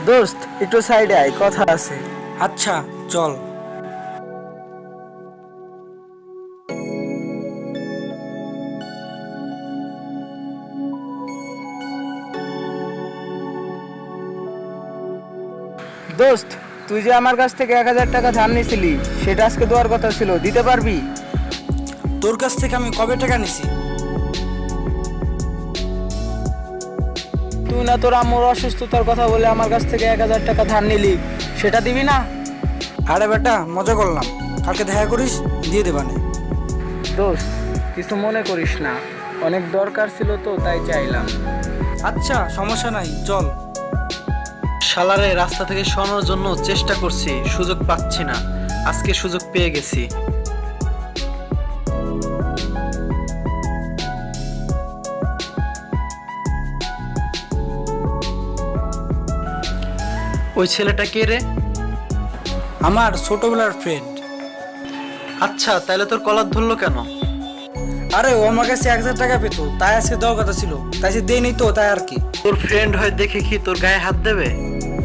দোস্ত একটু সাইডে আয়, কথা আছে। আচ্ছা চল। দোস্ত, তুই যে আমার কাছ থেকে 1,000 টাকা ধার নিয়েছিলি, সেটা আজকে দেওয়ার কথা ছিল, দিতে পারবি? তোর কাছ থেকে আমি কবে টাকা নিছি? তুই না তোর আম্মুর অসুস্থতার কথা বলে আমার কাছ থেকে 1,000 টাকা ধার নিলি, সেটা দিবি না? আরে বেটা, মজা করলাম, কালকে দেখা করিস, দিয়ে দেবানে। দোস্ত, কিছু মনে করিস না, অনেক দরকার ছিল তো তাই চাইলাম। আচ্ছা সমস্যা নাই, চল। শালারে রাস্তা থেকে সরানোর জন্য চেষ্টা করছি, সুযোগ পাচ্ছি না। আজকে সুযোগ পেয়ে গেছি। ওই ছেলেটা কে রে? আমার ছোটবেলার ফ্রেন্ড। আচ্ছা, তাহলে তোর কলার ধরলো কেন? আরে ও আমার কাছে 1,000 টাকা পেতো, তাই আজকে দেওয়ার কথা ছিল, তাই সে দেয়নি তো, তাই আর কি। তোর ফ্রেন্ড হয় দেখে কি তোর গায়ে হাত দেবে?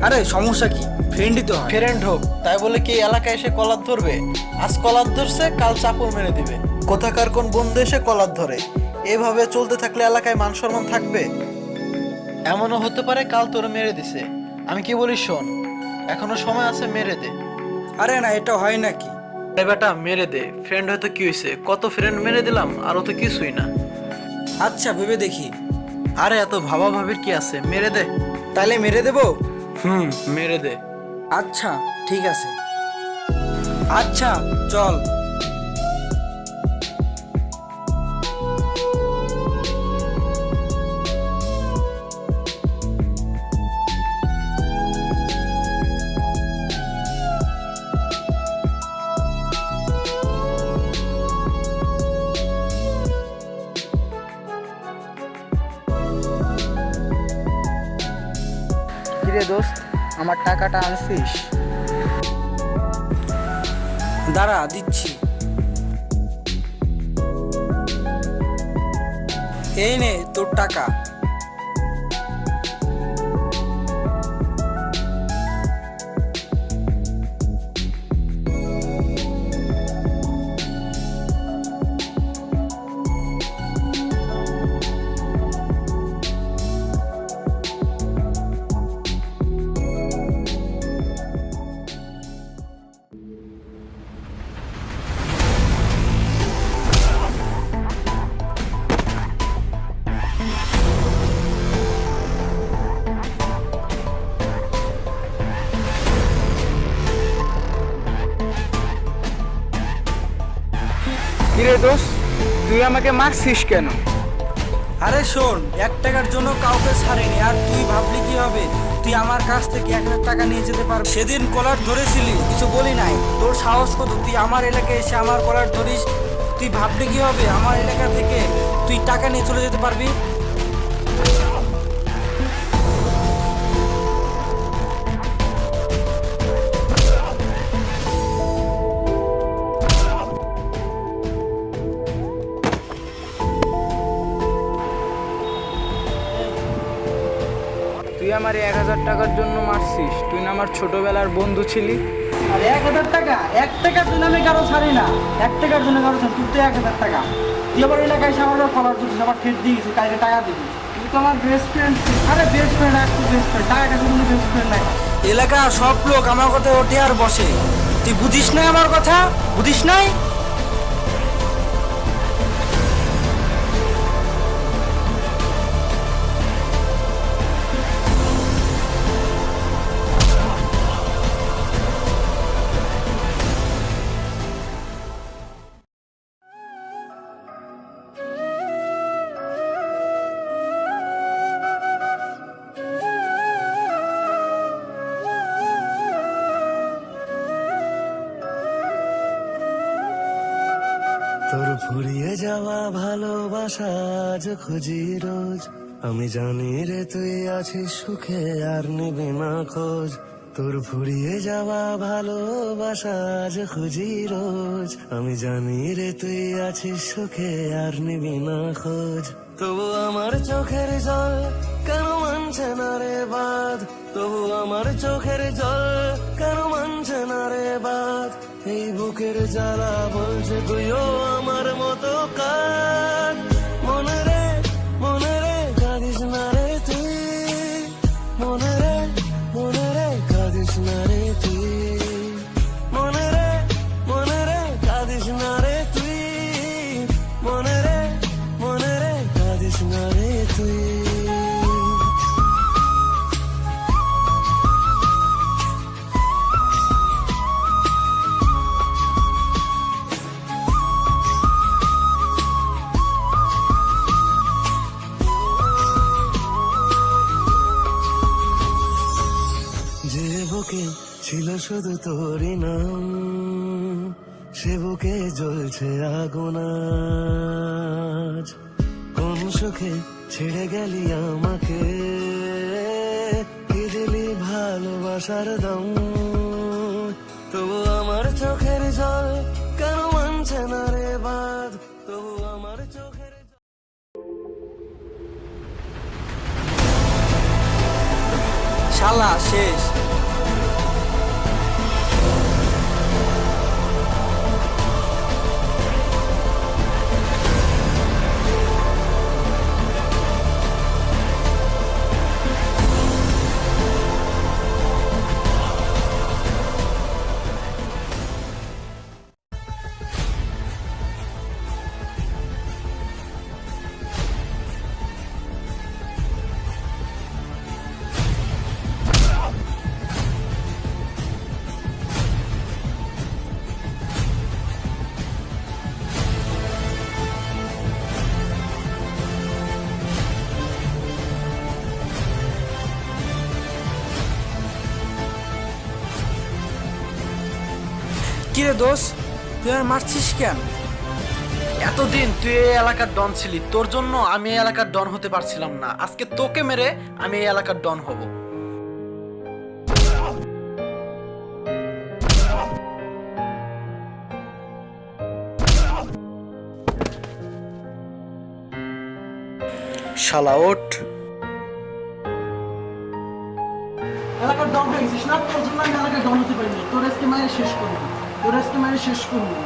আরে সমস্যা কি, ফ্রেন্ডই তো হয়। ফ্রেন্ড হোক তাই বলে কি এলাকায় এসে কলার ধরবে? আজ কলার ধরছে, কাল চাপড় মেরে দিবে। কোথাকার কোন বন্ধু এসে কলার ধরে? এভাবে চলতে থাকলে এলাকায় মান সম্মান থাকবে? এমনও হতে পারে কাল তোর মেরে দিছে। আমি কি বলি শোন, এখনো সময় আছে, মেরে দে। আরে না, এটা হয় নাকি? আরে বেটা, মেরে দে। ফ্রেন্ড হয়তো কি হয়েছে, কত ফ্রেন্ড মেরে দিলাম, আর তো কিছুই না। আচ্ছা ভেবে দেখি। আরে এত ভাবা ভাবির কি আছে, মেরে দে। তাহলে মেরে দেবো? মেরে দে। আচ্ছা ঠিক আছে। আচ্ছা চল। কিরে দোস্ত, আমার টাকাটা আনছিস? দাঁড়া, দিচ্ছি। এই নে তোর টাকা। কিরে দোস্ত, তুই আমাকে মারছিস কেন? আরে শোন, 1 টাকার জন্য কাউকে ছাড়েনি, আর তুই ভাবলি কি হবে? তুই আমার কাছ থেকে 1,000 টাকা নিয়ে যেতে পারবি? সেদিন কলার ধরেছিলি, কিছু বলি নাই। তোর সাহস কত, তুই আমার এলাকায় এসে আমার কলার ধরিস? তুই ভাবলি কি হবে আমার এলাকা থেকে তুই টাকা নিয়ে চলে যেতে পারবি? তুই আমার 1,000 টাকার জন্য মারছিস? তুই না আমার ছোটবেলার বন্ধু ছিলি। আর 1,000 টাকা, 1 টাকার জন্য আমি কারো ছাড়ি না। 1 টাকার জন্য কারো ছাড়ি, তুই তো 1,000 টাকা তুই আবার এলাকায় এসে আমার কলার ধরছিস, আবার ঠেট দিয়েছিস, কালকে টাকা দিবি। তুই তো আমার বেস্ট ফ্রেন্ড। আরে বেস্ট ফ্রেন্ড, আর তুই বেস্ট ফ্রেন্ড, টাকাটা কোনো বেস্ট ফ্রেন্ড নাই। এলাকা সব লোক আমার কথা ওঠে আর বসে, তুই বুঝিস না আমার কথা? বুঝিস নাই? তোর ফুরিয়ে যাওয়া ভালোবাসা আজ খুঁজি রোজ। আমি জানি রে তুই আছিস সুখে আর নিবি না খোঁজ। তোর ফুরিয়ে যাওয়া ভালোবাসা আজ খুঁজি রোজ। আমি জানি রে তুই আছিস সুখে আর নিবি না খোঁজ। তবু আমার চোখের জল কেন মানছে না রে বাঁধ? তবু আমার চোখের জল কেন মানছে না রে বাদ? এই বুকের জ্বালা বলছে তুইও আমার মতো কাঁদ। মনে রে কাঁদিস না রে তুই, মনে রে কাঁদিস না রে তুই, মনে রে কাঁদিস না রে তুই, মনে রে কাঁদিস না রে তুই। যে বুকে ছিল শুধু তোরই নাম, সে বুকে জ্বলছে আগুন আজ। কোন সুখে ছেড়ে গেলি আমাকে, কি দিলি ভালোবাসার দম, তবু আমার চোখের জল কেন মানছে না রে বাদ? তবু আমার চোখের শালা শেষ। কিরে দোষ, তুই আর মারছিস কেন? এতদিন তুই এই এলাকার ডন ছিলি, তোর জন্য আমি এই এলাকার ডন হতে পারছিলাম না। আজকে তোকে মেরে আমি এই এলাকার ডন হব। শালা ওঠ। এলাকার ডন হয়ে গেছিস না? তোর জন্য আমি এলাকার ডন হতে পারিনি। তোর আজকে মায়ের শেষ করবো, তোর আজকে মায়ের শেষ করবো।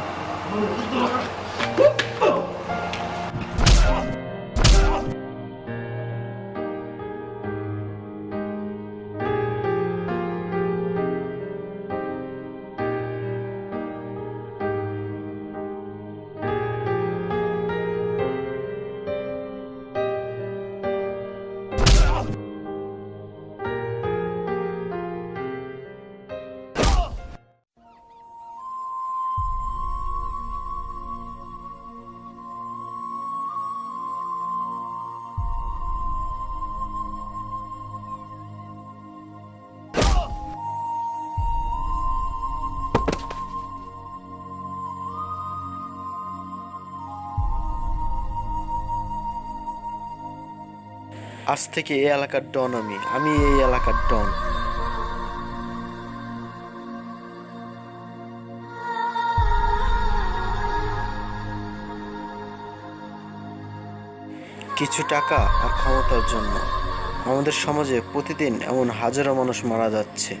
আজ থেকে এই এলাকার ডন আমি এই এলাকার ডন। কিছু টাকা আর ক্ষমতার জন্য আমাদের সমাজে প্রতিদিন এমন হাজারো মানুষ মারা যাচ্ছে।